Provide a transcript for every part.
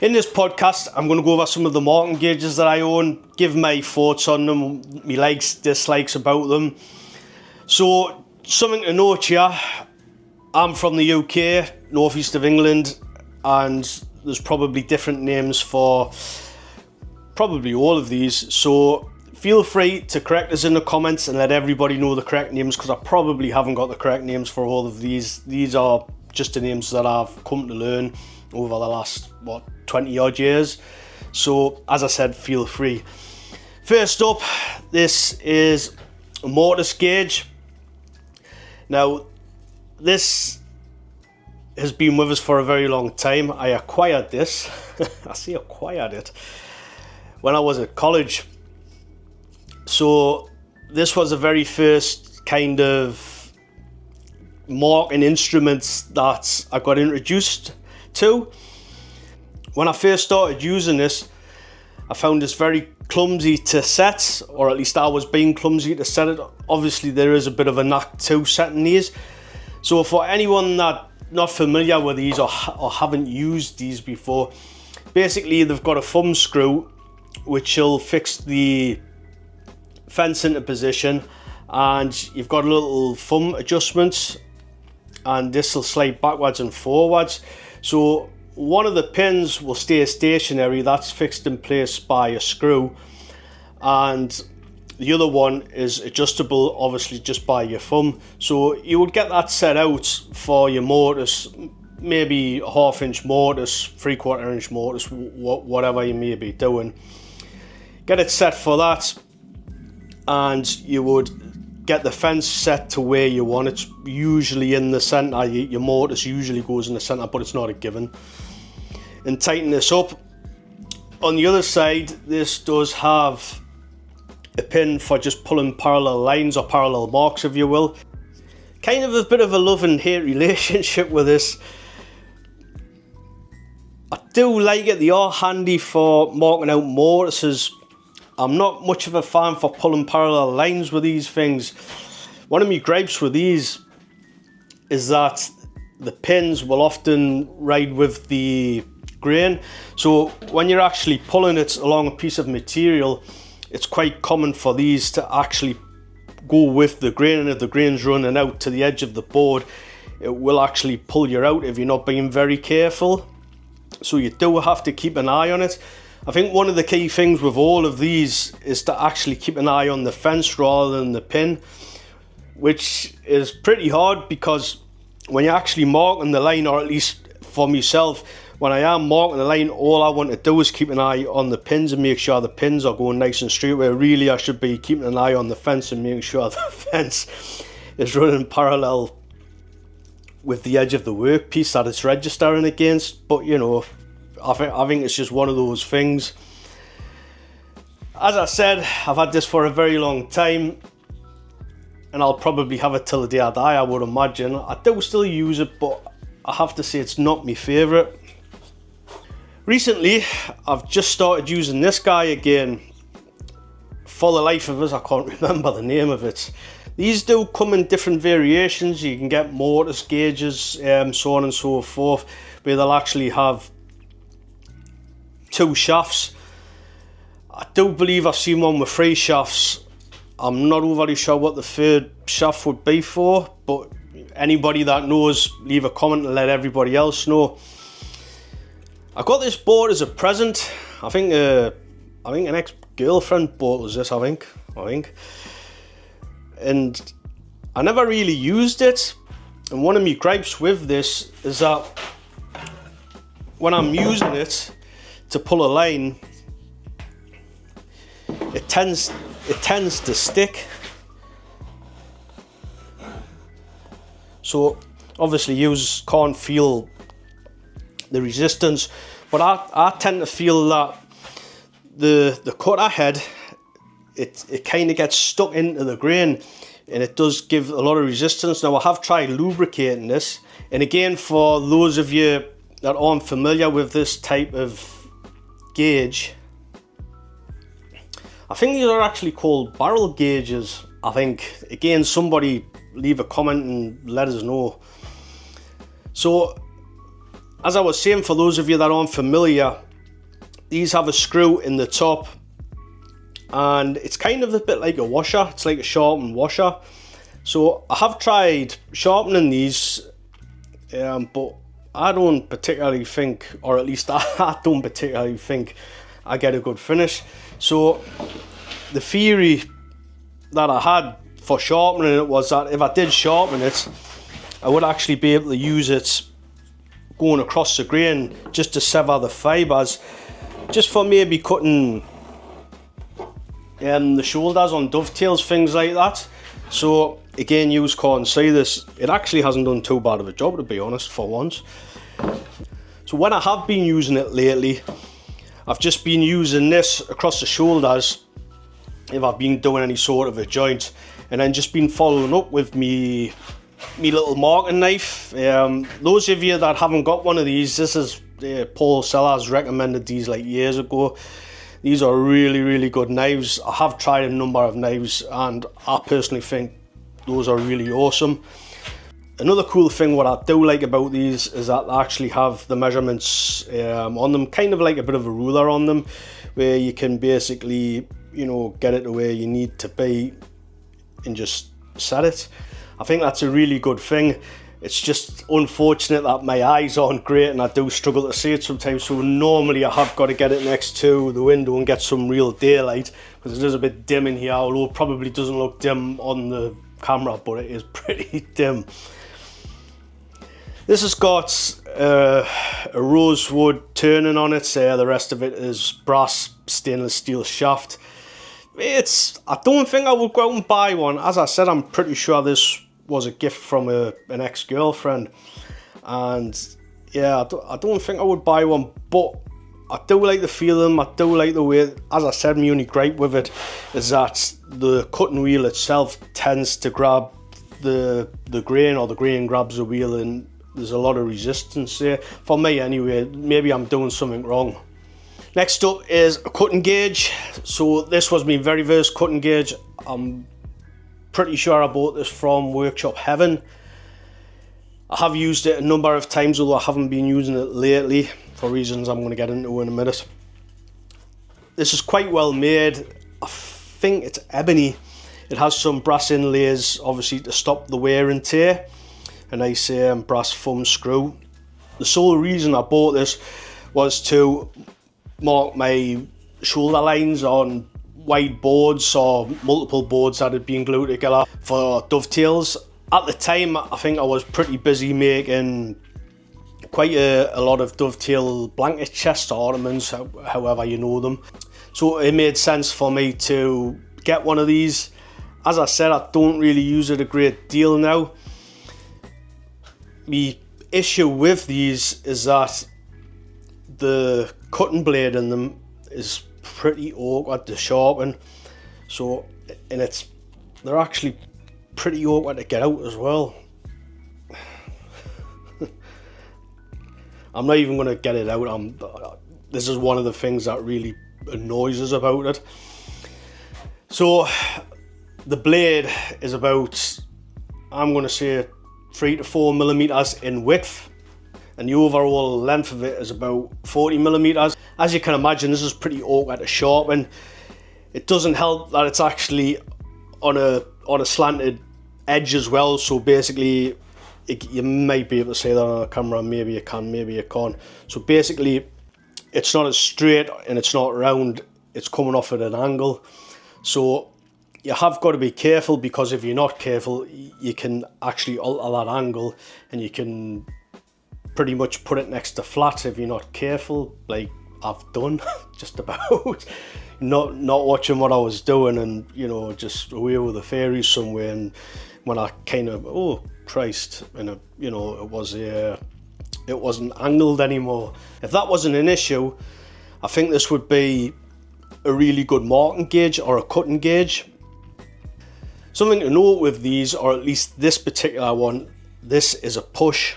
In this podcast, I'm going to go over some of the marking gauges that I own, give my thoughts on them, my likes, dislikes about them. So, something to note here, I'm from the UK, northeast of England, and there's probably different names for probably all of these. So, feel free to correct us in the comments and let everybody know the correct names, because I probably haven't got the correct names for all of these. These are just the names that I've come to learn over the last, 20 odd years. So, as I said, feel free. First up, this is a mortise gauge. Now, this has been with us for a very long time. I acquired this, I say acquired it, when I was at college. So, this was the very first kind of marking instruments that I got introduced to. When I first started using this, I found this very clumsy to set, or at least I was being clumsy to set it. Obviously there is a bit of a knack to setting these. So for anyone that not familiar with these or haven't used these before, basically they've got a thumb screw which will fix the fence into position, and you've got a little thumb adjustment, and this will slide backwards and forwards. So one of the pins will stay stationary, that's fixed in place by a screw, and the other one is adjustable, obviously just by your thumb. So you would get that set out for your mortise, maybe a 1/2 inch mortise, 3/4 inch mortise, whatever you may be doing. Get it set for that, and you would get the fence set to where you want it, usually in the center. Your mortise usually goes in the center, but it's not a given. And tighten this up. On the other side, this does have a pin for just pulling parallel lines or parallel marks, if you will. Kind of a bit of a love and hate relationship with this. I do like it, they are handy for marking out mortises. I'm not much of a fan for pulling parallel lines with these things. One of my gripes with these is that the pins will often ride with the grain. So when you're actually pulling it along a piece of material, it's quite common for these to actually go with the grain, and if the grain's running out to the edge of the board, it will actually pull you out if you're not being very careful. So you do have to keep an eye on it. I think one of the key things with all of these is to actually keep an eye on the fence rather than the pin, which is pretty hard, because when you're actually marking the line, or at least for myself, when I am marking the line, all I want to do is keep an eye on the pins and make sure the pins are going nice and straight, where really I should be keeping an eye on the fence and making sure the fence is running parallel with the edge of the workpiece that it's registering against. But you know, I think it's just one of those things. As I said, I've had this for a very long time, and I'll probably have it till the day I die, I would imagine. I do still use it, but I have to say it's not my favourite. Recently, I've just started using this guy again. For the life of us, I can't remember the name of it. These do come in different variations. You can get mortise gauges, so on and so forth, where they'll actually have 2 shafts. I do believe I've seen one with 3 shafts. I'm not overly sure what the 3rd shaft would be for, but anybody that knows, leave a comment and let everybody else know. I got this board as a present. I think an ex-girlfriend bought us this, I think. And I never really used it. And one of my gripes with this is that when I'm using it to pull a line, it tends to stick. So obviously you can't feel the resistance, but I tend to feel that the cutter head, it kind of gets stuck into the grain, and it does give a lot of resistance. Now I have tried lubricating this, and again, for those of you that aren't familiar with this type of gauge, I think these are actually called barrel gauges. I think, again, somebody leave a comment and let us know. So as I was saying, for those of you that aren't familiar, These have a screw in the top, and it's kind of a bit like a washer. It's like a sharpened washer. So I have tried sharpening these, but I don't particularly think, or at least I don't particularly think I get a good finish. So the theory that I had for sharpening it was that if I did sharpen it, I would actually be able to use it going across the grain just to sever the fibres, just for maybe cutting the shoulders on dovetails, things like that. So again, you can't see this, it actually hasn't done too bad of a job, to be honest, for once. So when I have been using it lately, I've just been using this across the shoulders if I've been doing any sort of a joint, and then just been following up with me little marking knife. Those of you that haven't got one of these, this is Paul Sellers recommended these like years ago. These are really good knives. I have tried a number of knives and I personally think those are really awesome. Another cool thing what I do like about these is that they actually have the measurements on them, kind of like a bit of a ruler on them, where you can basically, you know, get it to where you need to be and just set it. I think that's a really good thing. It's just unfortunate that my eyes aren't great and I do struggle to see it sometimes, so normally I have got to get it next to the window and get some real daylight, because it is a bit dim in here, although it probably doesn't look dim on the camera, but it is pretty dim. This has got a rosewood turning on it, the rest of it is brass stainless steel shaft. I don't think I would go out and buy one. As I said, I'm pretty sure this was a gift from an ex-girlfriend, and yeah, I don't think I would buy one, but I do like the feeling, I do like the way, as I said, my only gripe with it is that the cutting wheel itself tends to grab the grain, or the grain grabs the wheel, and there's a lot of resistance there, for me anyway. Maybe I'm doing something wrong. Next up is a cutting gauge. So this was my very first cutting gauge. I'm pretty sure I bought this from Workshop Heaven. I have used it a number of times, although I haven't been using it lately for reasons I'm going to get into in a minute. This is quite well made. I think it's ebony. It has some brass inlays, obviously, to stop the wear and tear. A nice brass thumb screw. The sole reason I bought this was to mark my shoulder lines on wide boards or multiple boards that had been glued together for dovetails. At the time, I think I was pretty busy making quite a lot of dovetail blanket chest ornaments, however you know them. So it made sense for me to get one of these. As I said, I don't really use it a great deal now. The issue with these is that the cutting blade in them is pretty awkward to sharpen. So, and they're actually pretty awkward to get out as well. I'm not even going to get it out. This is one of the things that really annoys us about it. So the blade is about, I'm going to say, 3 to 4 millimeters in width, and the overall length of it is about 40 millimeters. As you can imagine, this is pretty awkward to sharpen. It doesn't help that it's actually on a slanted edge as well, so basically you might be able to say that on a camera, maybe you can, maybe you can't. So basically it's not as straight and it's not round, it's coming off at an angle. So you have got to be careful, because if you're not careful, you can actually alter that angle, and you can pretty much put it next to flat if you're not careful, like I've done just about. Not watching what I was doing, and you know, just away with the fairies somewhere, and when I kind of, oh Christ, and you know, it wasn't angled anymore. If that wasn't an issue, I think this would be a really good marking gauge or a cutting gauge. Something to note with these, or at least this particular one, this is a push,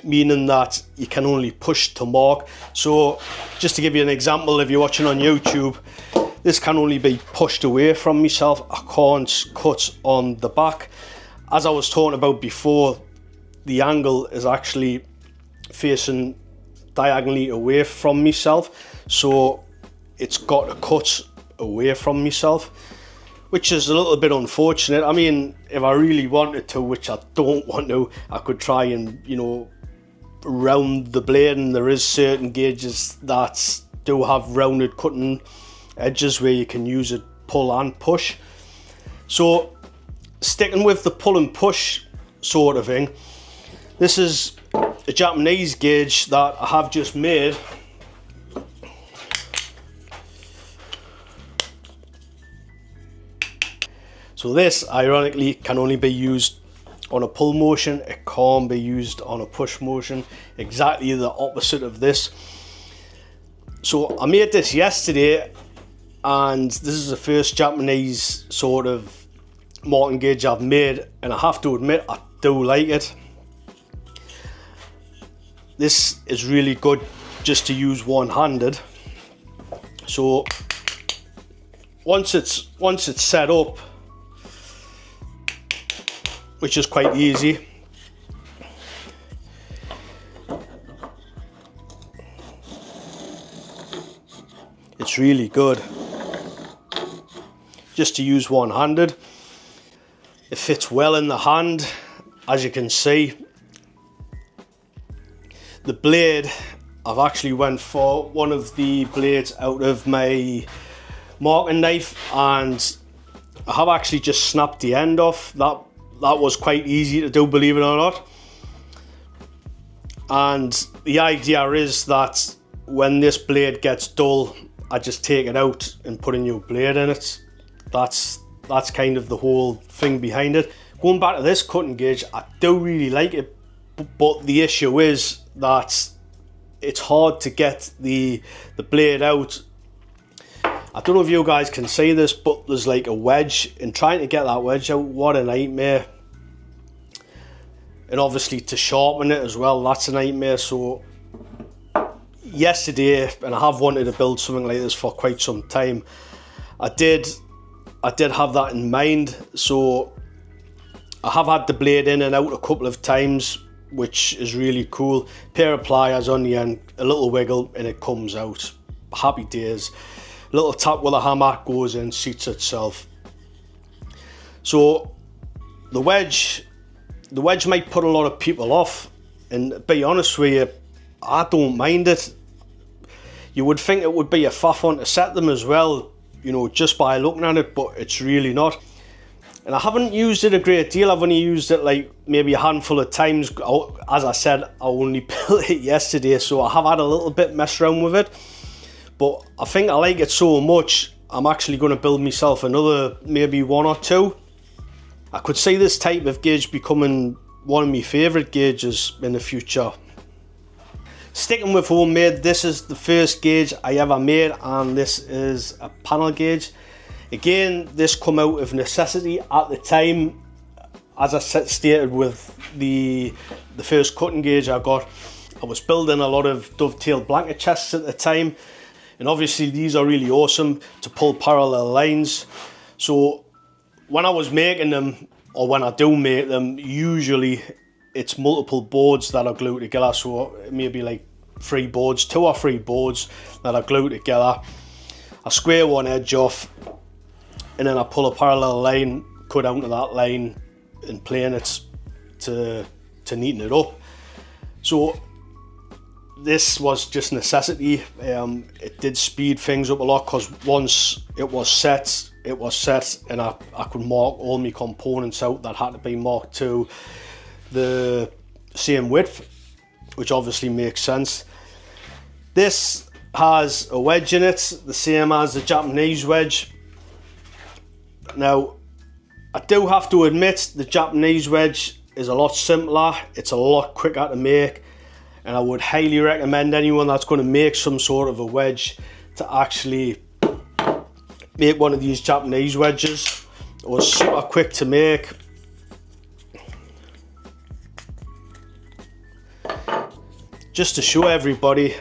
meaning that you can only push to mark. So just to give you an example, if you're watching on YouTube, this can only be pushed away from myself. I can't cut on the back. As I was talking about before, the angle is actually facing diagonally away from myself, so it's got to cut away from myself, which is a little bit unfortunate. I mean, if I really wanted to, which I don't want to, I could try and, you know, round the blade, and there is certain gauges that do have rounded cutting edges where you can use it pull and push. So sticking with the pull and push sort of thing, this is a Japanese gauge that I have just made. So this, ironically, can only be used on a pull motion. It can't be used on a push motion. Exactly the opposite of this. So I made this yesterday, and this is the first Japanese sort of marking gauge I've made, and I have to admit I do like it. This is really good just to use one-handed. So once it's set up, which is quite easy, it's really good just to use one-handed. It fits well in the hand, as you can see. The blade, I've actually went for one of the blades out of my marking knife, and I have actually just snapped the end off. That was quite easy to do, believe it or not. And the idea is that when this blade gets dull, I just take it out and put a new blade in it. That's kind of the whole thing behind it. Going back to this cutting gauge, I do really like it, but the issue is that it's hard to get the blade out. I don't know if you guys can see this, but there's like a wedge, and trying to get that wedge out, what a nightmare. And obviously to sharpen it as well, that's a nightmare. So yesterday, and I have wanted to build something like this for quite some time, I did have that in mind. So I have had the blade in and out a couple of times, which is really cool. Pair of pliers on the end, a little wiggle, and it comes out. Happy days. A little tap with a hammer, goes in, seats itself. So the wedge might put a lot of people off, and to be honest with you, I don't mind it. You would think it would be a faff on to set them as well, you know, just by looking at it, but it's really not. And I haven't used it a great deal. I've only used it like maybe a handful of times. As I said, I only built it yesterday, so I have had a little bit mess around with it. But I think I like it so much, I'm actually going to build myself another, maybe one or two. I could see this type of gauge becoming one of my favourite gauges in the future. Sticking with homemade, this is the first gauge I ever made, and this is a panel gauge. Again, this come out of necessity at the time. As I stated with the first cutting gauge I got, I was building a lot of dovetail blanket chests at the time, and obviously these are really awesome to pull parallel lines. So when I was making them, or when I do make them, usually it's multiple boards that are glued together. So maybe like 2 or 3 boards that are glued together. I square one edge off, and then I pull a parallel line, cut out to that line, and plane it to neaten it up. So this was just necessity. It did speed things up a lot, because once it was set, and I could mark all my components out that had to be marked to the same width, which obviously makes sense. This has a wedge in it, the same as the Japanese wedge. Now, I do have to admit the Japanese wedge is a lot simpler, it's a lot quicker to make, and I would highly recommend anyone that's going to make some sort of a wedge to actually make one of these Japanese wedges. It was super quick to make. Just to show everybody,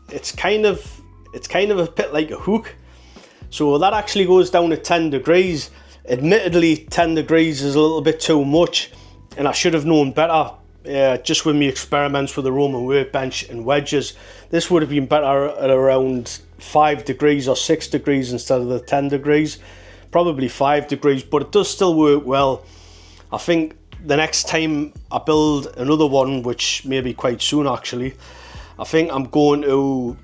it's kind of a bit like a hook. So that actually goes down to 10 degrees. Admittedly, 10 degrees is a little bit too much, and I should have known better just with me experiments with the Roman workbench and wedges, this would have been better at around 5 degrees or 6 degrees instead of the 10 degrees. Probably 5 degrees, but it does still work well. I think the next time I build another one, which may be quite soon actually, I think I'm going to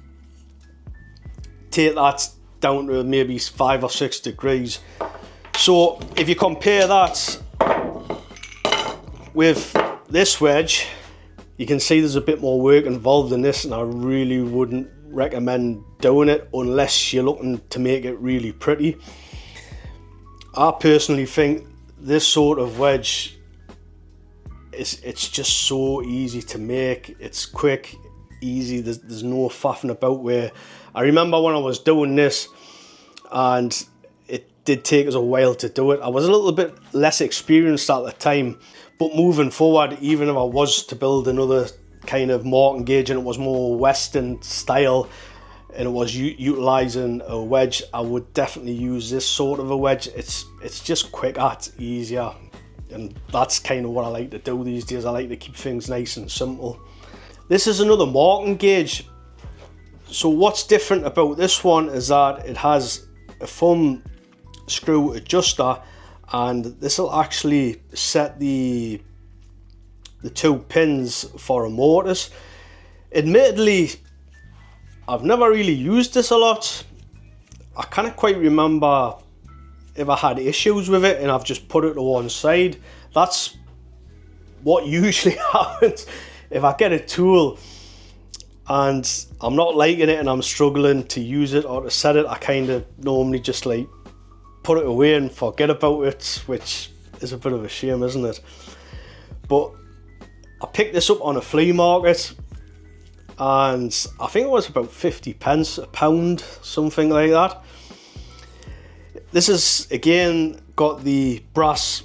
take that down to maybe 5 or 6 degrees. So if you compare that with this wedge, you can see there's a bit more work involved in this, and I really wouldn't recommend doing it unless you're looking to make it really pretty. I personally think this sort of wedge it's just so easy to make. It's quick, easy, there's no faffing about. Where I remember when I was doing this, and it did take us a while to do it. I was a little bit less experienced at the time, but moving forward, even if I was to build another kind of marking gauge and it was more Western style and it was utilising a wedge, I would definitely use this sort of a wedge. It's just quicker, it's easier, and that's kind of what I like to do these days. I like to keep things nice and simple. This is another marking gauge. So what's different about this one is that it has a thumb screw adjuster, and this will actually set the 2 pins for a mortise. Admittedly, I've never really used this a lot. I can't quite remember if I had issues with it and I've just put it to one side. That's what usually happens. If I get a tool and I'm not liking it and I'm struggling to use it or to set it, I kind of normally just like put it away and forget about it, which is a bit of a shame, isn't it? But I picked this up on a flea market, and I think it was about 50 pence a pound, something like that. This is again got the brass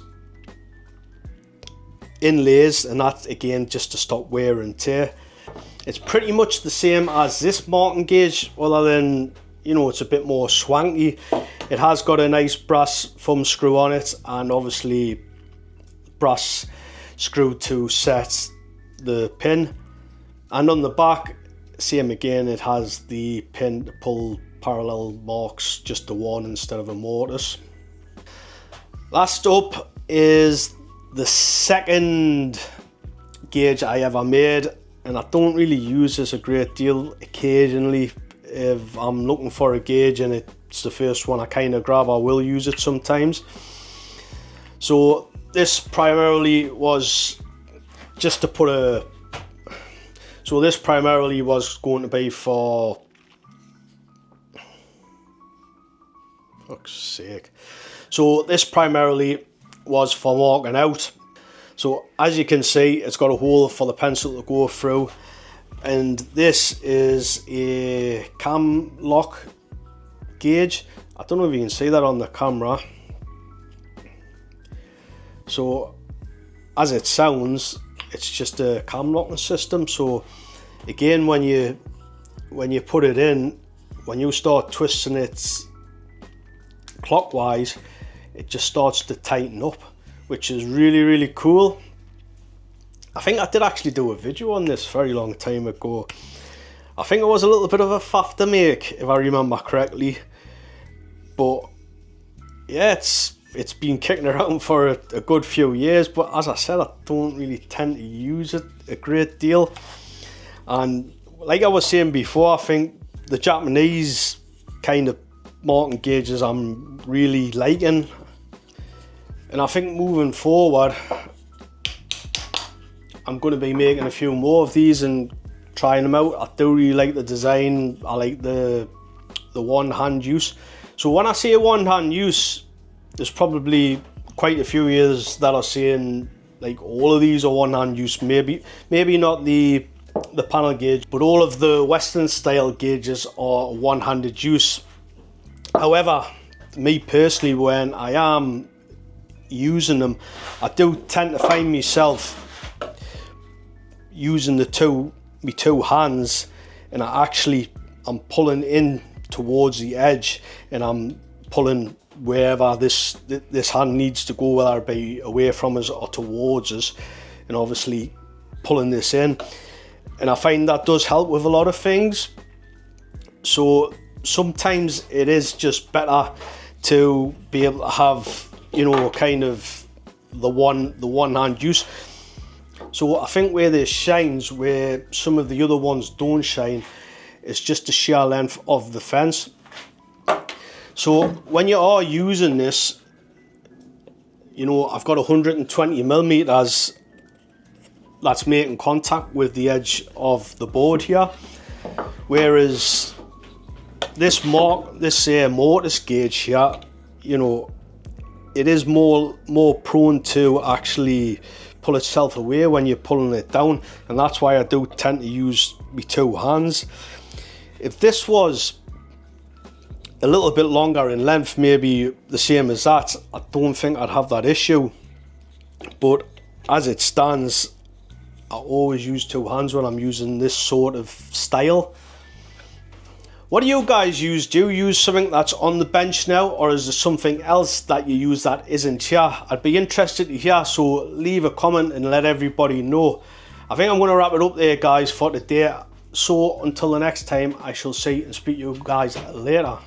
inlays, and that's again just to stop wear and tear. It's pretty much the same as this marking gauge, other than, you know, it's a bit more swanky. It has got a nice brass thumb screw on it, and obviously brass screw to set the pin. And on the back, same again, it has the pin to pull parallel marks, just the one instead of a mortise. Last up is the second gauge I ever made, and I don't really use this a great deal. Occasionally, if I'm looking for a gauge and it's the first one I kind of grab, I will use it sometimes. So this primarily was just to put a, so this primarily was going to be for, fuck's sake. So this primarily was for marking out. So as you can see, it's got a hole for the pencil to go through, and this is a cam lock gauge. I don't know if you can see that on the camera. So as it sounds, it's just a cam locking system. So again, when you put it in, when you start twisting it clockwise, it just starts to tighten up, which is really cool. I think I did actually do a video on this very long time ago. I think it was a little bit of a faff to make, if I remember correctly, but yeah, it's been kicking around for a good few years. But as I said, I don't really tend to use it a great deal, and like I was saying before, I think the Japanese kind of marking gauges I'm really liking. And I think moving forward, I'm going to be making a few more of these and trying them out. I do really like the design. I like the one-hand use. So when I say one-hand use, there's probably quite a few years that are saying like all of these are one-hand use. Maybe not the panel gauge, but all of the Western style gauges are one-handed use. However, me personally, when I am using them, I do tend to find myself using my two hands, and I'm pulling in towards the edge, and I'm pulling wherever this hand needs to go, whether it be away from us or towards us. And obviously pulling this in, and I find that does help with a lot of things. So sometimes it is just better to be able to have, you know, kind of the one hand use. So I think where this shines, where some of the other ones don't shine, is just the sheer length of the fence. So when you are using this, you know, I've got 120 millimeters that's making contact with the edge of the board here, whereas this mortise gauge here, you know, it is more prone to actually pull itself away when you're pulling it down, and that's why I do tend to use my two hands. If this was a little bit longer in length, maybe the same as that, I don't think I'd have that issue, but as it stands, I always use two hands when I'm using this sort of style. What do you guys use? Do you use something that's on the bench now, or is there something else that you use that isn't here? I'd be interested to hear, so leave a comment and let everybody know. I think I'm going to wrap it up there, guys, for today. So until the next time, I shall see and speak to you guys later.